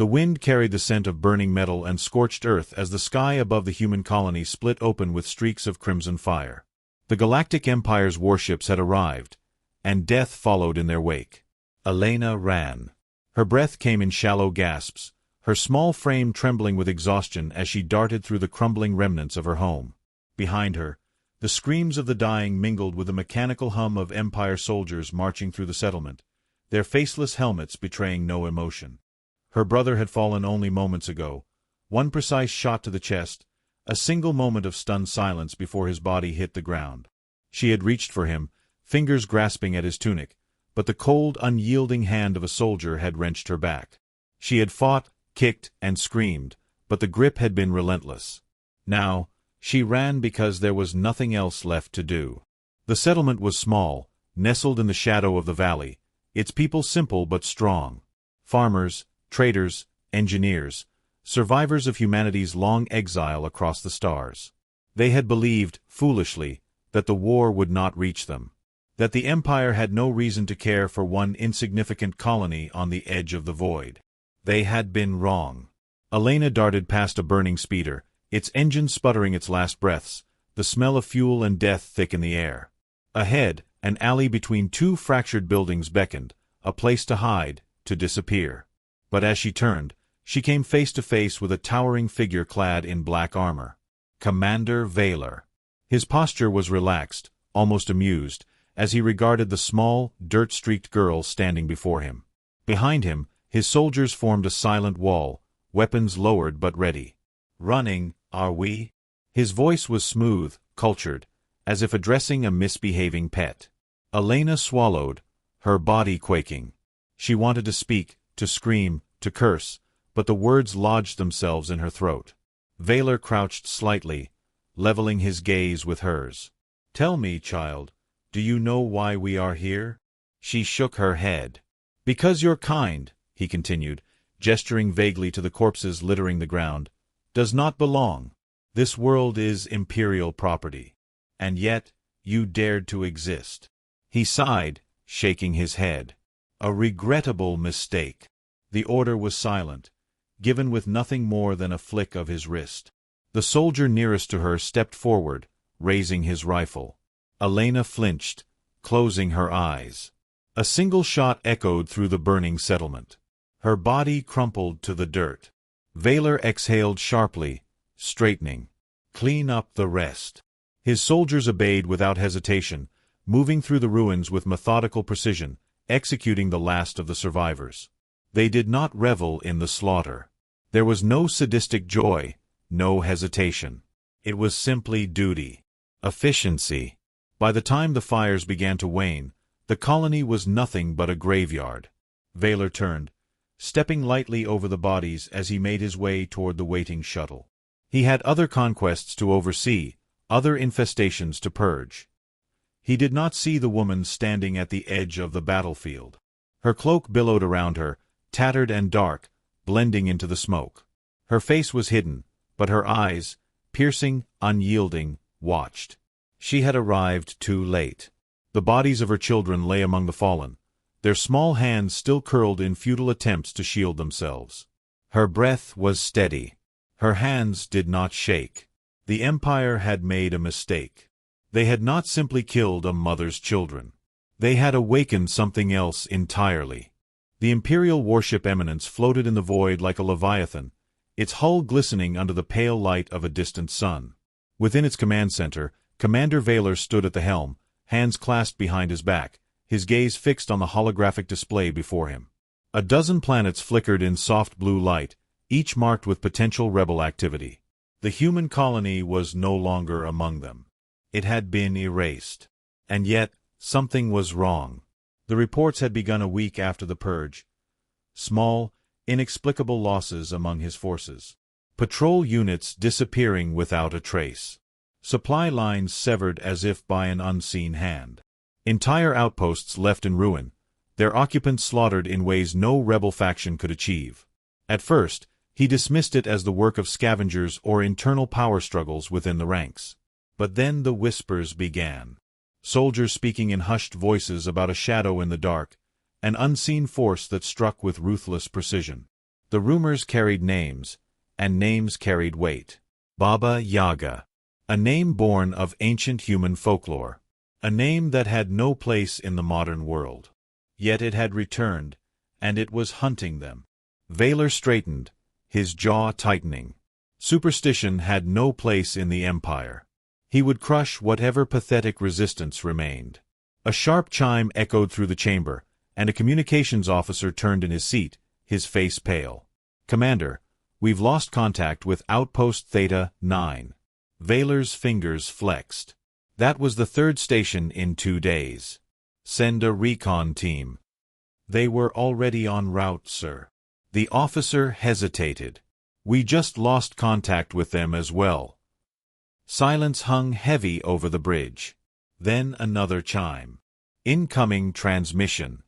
The wind carried the scent of burning metal and scorched earth as the sky above the human colony split open with streaks of crimson fire. The Galactic Empire's warships had arrived, and death followed in their wake. Elena ran. Her breath came in shallow gasps, her small frame trembling with exhaustion as she darted through the crumbling remnants of her home. Behind her, the screams of the dying mingled with the mechanical hum of Empire soldiers marching through the settlement, their faceless helmets betraying no emotion. Her brother had fallen only moments ago, one precise shot to the chest, a single moment of stunned silence before his body hit the ground. She had reached for him, fingers grasping at his tunic, but the cold, unyielding hand of a soldier had wrenched her back. She had fought, kicked, and screamed, but the grip had been relentless. Now, she ran because there was nothing else left to do. The settlement was small, nestled in the shadow of the valley, its people simple but strong. Farmers, traders, engineers, survivors of humanity's long exile across the stars. They had believed, foolishly, that the war would not reach them, that the Empire had no reason to care for one insignificant colony on the edge of the void. They had been wrong. Elena darted past a burning speeder, its engine sputtering its last breaths, the smell of fuel and death thick in the air. Ahead, an alley between two fractured buildings beckoned, a place to hide, to disappear. But as she turned, she came face to face with a towering figure clad in black armor. Commander Valor. His posture was relaxed, almost amused, as he regarded the small, dirt-streaked girl standing before him. Behind him, his soldiers formed a silent wall, weapons lowered but ready. "Running, are we?" His voice was smooth, cultured, as if addressing a misbehaving pet. Elena swallowed, her body quaking. She wanted to speak, to scream, to curse, but the words lodged themselves in her throat. Valor crouched slightly, leveling his gaze with hers. "Tell me, child, do you know why we are here?" She shook her head. "Because your kind," he continued, gesturing vaguely to the corpses littering the ground, "does not belong. This world is Imperial property. And yet, you dared to exist." He sighed, shaking his head. "A regrettable mistake." The order was silent, given with nothing more than a flick of his wrist. The soldier nearest to her stepped forward, raising his rifle. Elena flinched, closing her eyes. A single shot echoed through the burning settlement. Her body crumpled to the dirt. Valor exhaled sharply, straightening. "Clean up the rest." His soldiers obeyed without hesitation, moving through the ruins with methodical precision, executing the last of the survivors. They did not revel in the slaughter. There was no sadistic joy, no hesitation. It was simply duty. Efficiency. By the time the fires began to wane, the colony was nothing but a graveyard. Valor turned, stepping lightly over the bodies as he made his way toward the waiting shuttle. He had other conquests to oversee, other infestations to purge. He did not see the woman standing at the edge of the battlefield. Her cloak billowed around her, tattered and dark, blending into the smoke. Her face was hidden, but her eyes, piercing, unyielding, watched. She had arrived too late. The bodies of her children lay among the fallen, their small hands still curled in futile attempts to shield themselves. Her breath was steady. Her hands did not shake. The Empire had made a mistake. They had not simply killed a mother's children. They had awakened something else entirely. The Imperial warship Eminence floated in the void like a leviathan, its hull glistening under the pale light of a distant sun. Within its command center, Commander Valor stood at the helm, hands clasped behind his back, his gaze fixed on the holographic display before him. A dozen planets flickered in soft blue light, each marked with potential rebel activity. The human colony was no longer among them. It had been erased. And yet, something was wrong. The reports had begun a week after the purge. Small, inexplicable losses among his forces. Patrol units disappearing without a trace. Supply lines severed as if by an unseen hand. Entire outposts left in ruin, their occupants slaughtered in ways no rebel faction could achieve. At first, he dismissed it as the work of scavengers or internal power struggles within the ranks. But then the whispers began. Soldiers speaking in hushed voices about a shadow in the dark, an unseen force that struck with ruthless precision. The rumors carried names, and names carried weight. Baba Yaga. A name born of ancient human folklore. A name that had no place in the modern world. Yet it had returned, and it was hunting them. Valor straightened, his jaw tightening. Superstition had no place in the empire. He would crush whatever pathetic resistance remained. A sharp chime echoed through the chamber, and a communications officer turned in his seat, his face pale. "Commander, we've lost contact with Outpost Theta 9. Valor's fingers flexed. That was the third station in 2 days. Send a recon team. They were already en route, sir. The officer hesitated. We just lost contact with them as well. Silence hung heavy over the bridge. Then another chime. Incoming transmission.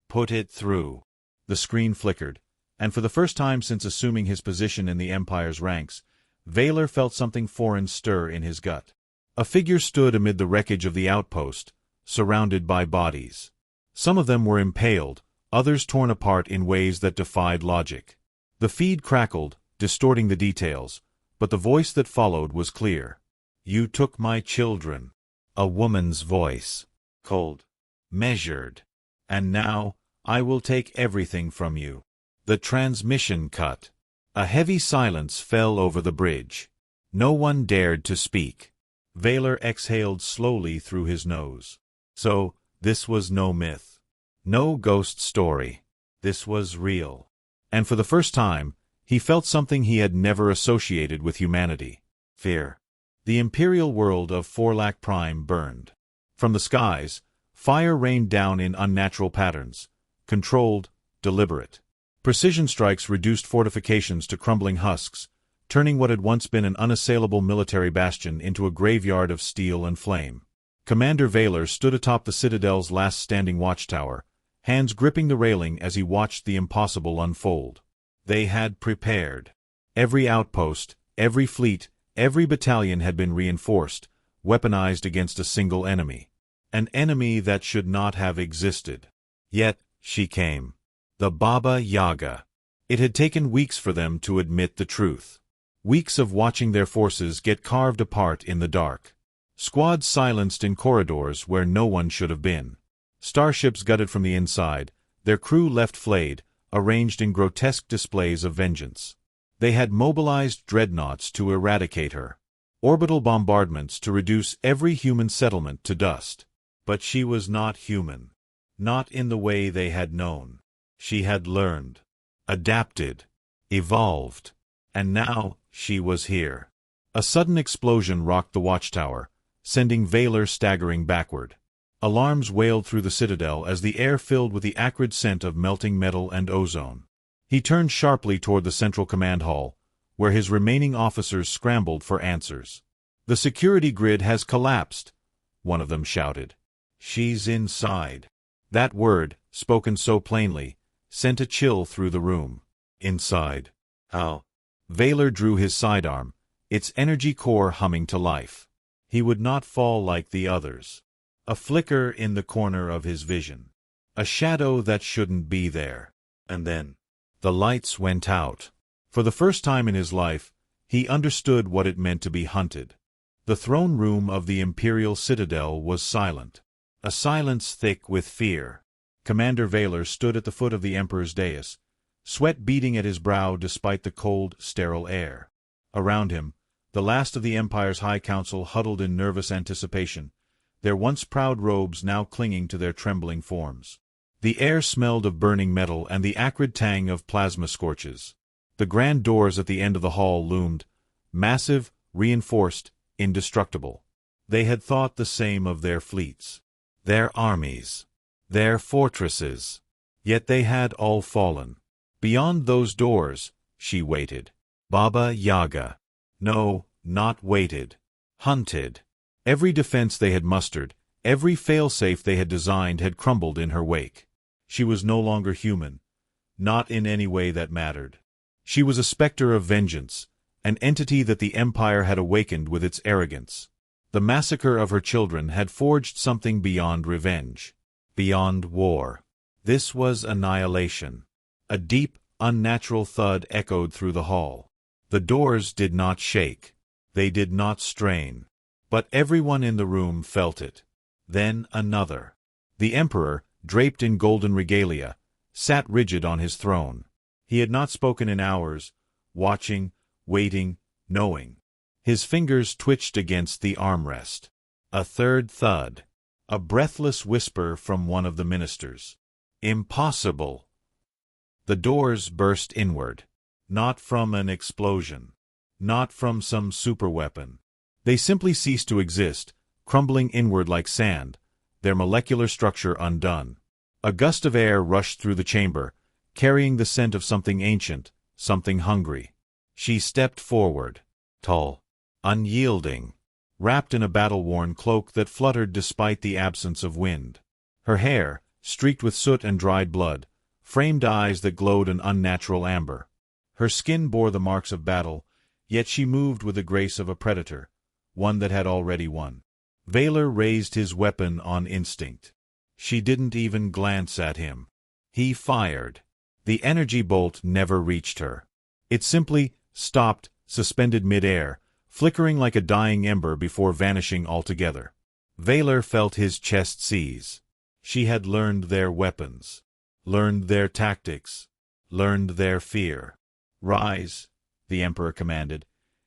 Put it through. The screen flickered, and for the first time since assuming his position in the Empire's ranks, Valor felt something foreign stir in his gut. A figure stood amid the wreckage of the outpost, surrounded by bodies. Some of them were impaled, others torn apart in ways that defied logic. The feed crackled, distorting the details, but the voice that followed was clear. "You took my children." A woman's voice. Cold. Measured. "And now, I will take everything from you." The transmission cut. A heavy silence fell over the bridge. No one dared to speak. Valor exhaled slowly through his nose. So, this was no myth. No ghost story. This was real. And for the first time, he felt something he had never associated with humanity. Fear. The imperial world of Forlac Prime burned. From the skies, fire rained down in unnatural patterns, controlled, deliberate. Precision strikes reduced fortifications to crumbling husks, turning what had once been an unassailable military bastion into a graveyard of steel and flame. Commander Valor stood atop the Citadel's last standing watchtower, hands gripping the railing as he watched the impossible unfold. They had prepared. Every outpost, every fleet, every battalion had been reinforced, weaponized against a single enemy. An enemy that should not have existed. Yet, she came. The Baba Yaga. It had taken weeks for them to admit the truth. Weeks of watching their forces get carved apart in the dark. Squads silenced in corridors where no one should have been. Starships gutted from the inside, their crew left flayed, arranged in grotesque displays of vengeance. They had mobilized dreadnoughts to eradicate her. Orbital bombardments to reduce every human settlement to dust. But she was not human. Not in the way they had known. She had learned. Adapted. Evolved. And now, she was here. A sudden explosion rocked the watchtower, sending Valor staggering backward. Alarms wailed through the citadel as the air filled with the acrid scent of melting metal and ozone. He turned sharply toward the central command hall, where his remaining officers scrambled for answers. "The security grid has collapsed," one of them shouted. "She's inside." That word, spoken so plainly, sent a chill through the room. Inside. How? Valor drew his sidearm, its energy core humming to life. He would not fall like the others. A flicker in the corner of his vision. A shadow that shouldn't be there. And then, the lights went out. For the first time in his life, he understood what it meant to be hunted. The throne room of the Imperial Citadel was silent. A silence thick with fear. Commander Valor stood at the foot of the Emperor's dais, sweat beading at his brow despite the cold, sterile air. Around him, the last of the Empire's High Council huddled in nervous anticipation, their once proud robes now clinging to their trembling forms. The air smelled of burning metal and the acrid tang of plasma scorches. The grand doors at the end of the hall loomed, massive, reinforced, indestructible. They had thought the same of their fleets, their armies, their fortresses. Yet they had all fallen. Beyond those doors, she waited. Baba Yaga. No, not waited. Hunted. Every defense they had mustered, every failsafe they had designed had crumbled in her wake. She was no longer human. Not in any way that mattered. She was a specter of vengeance, an entity that the Empire had awakened with its arrogance. The massacre of her children had forged something beyond revenge. Beyond war. This was annihilation. A deep, Unnatural thud echoed through the hall. The doors did not shake. They did not strain. But everyone in the room felt it. Then another. The Emperor, draped in golden regalia, sat rigid on his throne. He had not spoken in hours, watching, waiting, knowing. His fingers twitched against the armrest. A third thud. A breathless whisper from one of the ministers. Impossible. The doors burst inward. Not from an explosion. Not from some superweapon. They simply ceased to exist, crumbling inward like sand, their molecular structure undone. A gust of air rushed through the chamber, carrying the scent of something ancient, something hungry. She stepped forward, tall, unyielding, wrapped in a battle-worn cloak that fluttered despite the absence of wind. Her hair, streaked with soot and dried blood, framed eyes that glowed an unnatural amber. Her skin bore the marks of battle, yet she moved with the grace of a predator, one that had already won. Valor raised his weapon on instinct. She didn't even glance at him. He fired. The energy bolt never reached her. It simply stopped, suspended mid-air, flickering like a dying ember before vanishing altogether. Valor felt his chest seize. She had learned their weapons, learned their tactics, learned their fear. "Rise," the Emperor commanded,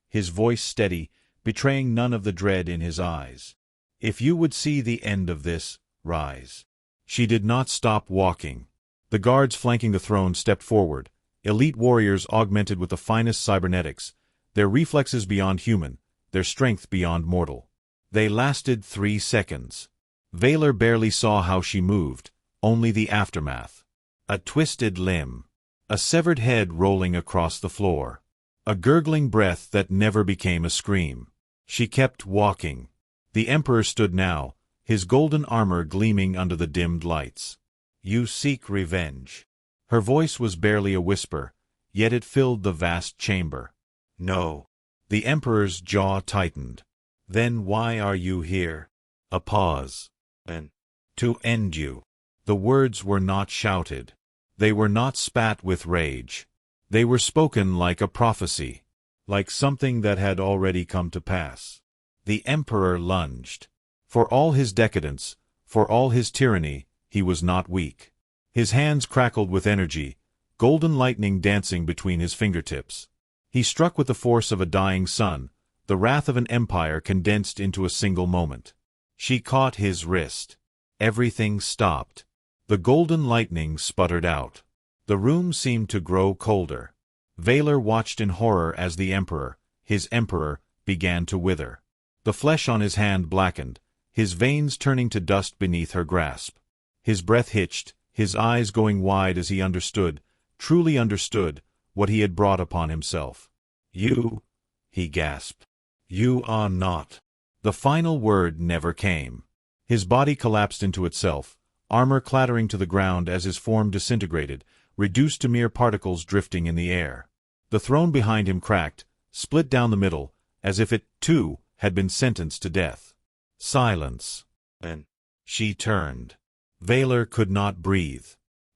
his voice steady, betraying none of the dread in his eyes. "If you would see the end of this, rise." She did not stop walking. The guards flanking the throne stepped forward, elite warriors augmented with the finest cybernetics, their reflexes beyond human, their strength beyond mortal. They lasted 3 seconds. Valor barely saw how she moved, only the aftermath. A twisted limb. A severed head rolling across the floor. A gurgling breath that never became a scream. She kept walking. The Emperor stood now, his golden armor gleaming under the dimmed lights. "You seek revenge." Her voice was barely a whisper, yet it filled the vast chamber. "No." The Emperor's jaw tightened. "Then why are you here?" A pause. "And to end you." The words were not shouted. They were not spat with rage. They were spoken like a prophecy, like something that had already come to pass. The Emperor lunged. For all his decadence, for all his tyranny, he was not weak. His hands crackled with energy, golden lightning dancing between his fingertips. He struck with the force of a dying sun, the wrath of an empire condensed into a single moment. She caught his wrist. Everything stopped. The golden lightning sputtered out. The room seemed to grow colder. Valor watched in horror as the Emperor, his Emperor, began to wither. The flesh on his hand blackened, his veins turning to dust beneath her grasp. His breath hitched, his eyes going wide as he understood, truly understood, what he had brought upon himself. "You," he gasped. "You are not." The final word never came. His body collapsed into itself, armor clattering to the ground as his form disintegrated, reduced to mere particles drifting in the air. The throne behind him cracked, split down the middle, as if it, too, had been sentenced to death. Silence. And she turned. Valor could not breathe.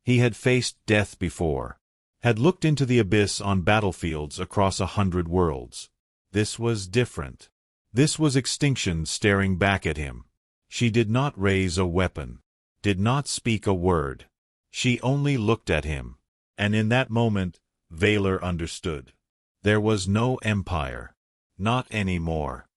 He had faced death before, had looked into the abyss on battlefields across 100 worlds. This was different. This was extinction staring back at him. She did not raise a weapon, did not speak a word. She only looked at him. And in that moment, Valor understood. There was no empire. Not anymore.